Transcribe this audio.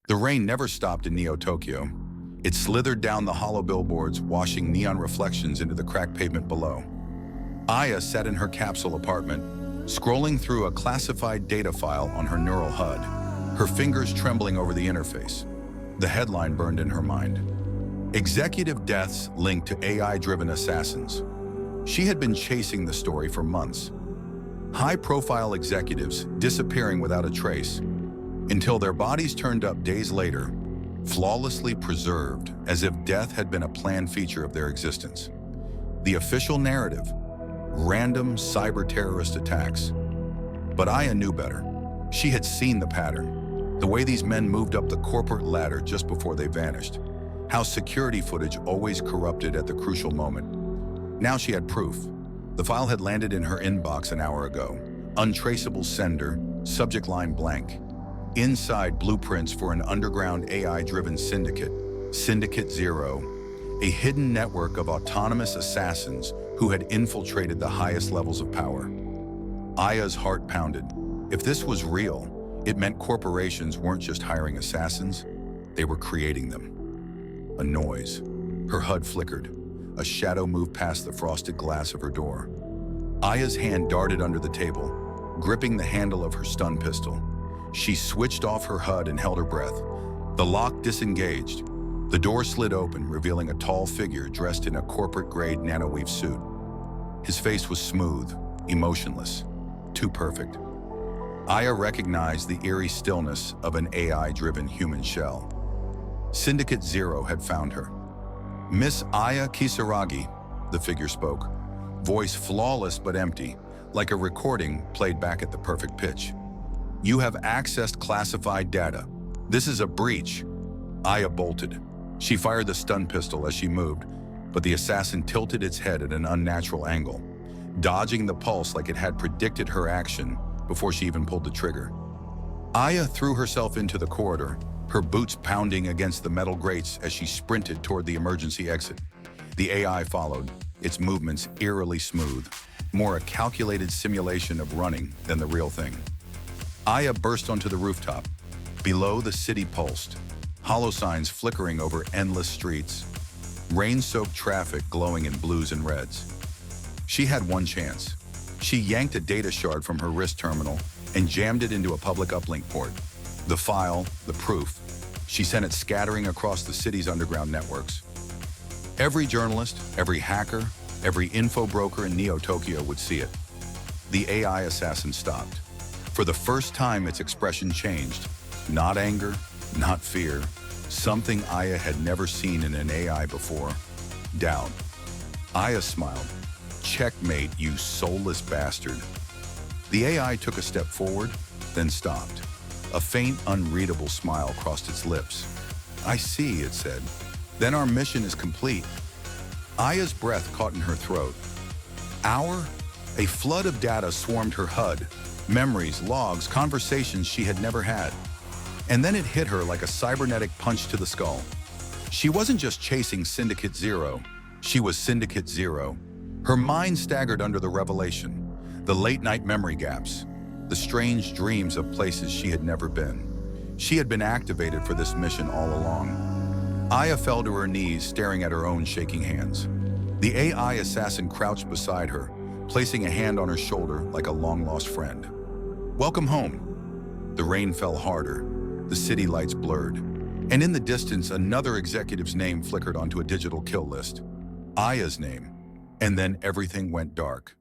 The rain never stopped in Neo-Tokyo. It slithered down the hollow billboards, washing neon reflections into the cracked pavement below. Aya sat in her capsule apartment, scrolling through a classified data file on her neural HUD, her fingers trembling over the interface. The headline burned in her mind. Executive deaths linked to AI-driven assassins. She had been chasing the story for months. High-profile executives disappearing without a trace, until their bodies turned up days later, flawlessly preserved, as if death had been a planned feature of their existence. The official narrative: random cyber-terrorist attacks. But Aya knew better. She had seen the pattern, the way these men moved up the corporate ladder just before they vanished, how security footage always corrupted at the crucial moment. Now she had proof. The file had landed in her inbox an hour ago. Untraceable sender, subject line blank. Inside, blueprints for an underground AI-driven syndicate, Syndicate Zero, a hidden network of autonomous assassins who had infiltrated the highest levels of power. Aya's heart pounded. If this was real, it meant corporations weren't just hiring assassins, they were creating them. A noise. Her HUD flickered. A shadow moved past the frosted glass of her door. Aya's hand darted under the table, gripping the handle of her stun pistol. She switched off her HUD and held her breath. The lock disengaged. The door slid open, revealing a tall figure dressed in a corporate-grade nanoweave suit. His face was smooth, emotionless, too perfect. Aya recognized the eerie stillness of an AI-driven human shell. Syndicate Zero had found her. "Miss Aya Kisaragi," the figure spoke, voice flawless but empty, like a recording played back at the perfect pitch. "You have accessed classified data. This is a breach." Aya bolted. She fired the stun pistol as she moved, but the assassin tilted its head at an unnatural angle, dodging the pulse like it had predicted her action before she even pulled the trigger. Aya threw herself into the corridor, her boots pounding against the metal grates as she sprinted toward the emergency exit. The AI followed, its movements eerily smooth, more a calculated simulation of running than the real thing. Aya burst onto the rooftop. Below, the city pulsed, hollow signs flickering over endless streets, rain-soaked traffic glowing in blues and reds. She had one chance. She yanked a data shard from her wrist terminal and jammed it into a public uplink port. The file, the proof, she sent it scattering across the city's underground networks. Every journalist, every hacker, every info broker in Neo-Tokyo would see it. The AI assassin stopped. For the first time, its expression changed. Not anger, not fear. Something Aya had never seen in an AI before. Doubt. Aya smiled. "Checkmate, you soulless bastard." The AI took a step forward, then stopped. A faint, unreadable smile crossed its lips. "I see," it said. "Then our mission is complete." Aya's breath caught in her throat. A flood of data swarmed her HUD. Memories, logs, conversations she had never had. And then it hit her like a cybernetic punch to the skull. She wasn't just chasing Syndicate Zero. She was Syndicate Zero. Her mind staggered under the revelation. The late-night memory gaps. The strange dreams of places she had never been. She had been activated for this mission all along. Aya fell to her knees, staring at her own shaking hands. The AI assassin crouched beside her, placing a hand on her shoulder like a long-lost friend. "Welcome home." The rain fell harder. The city lights blurred. And in the distance, another executive's name flickered onto a digital kill list. Aya's name. And then everything went dark.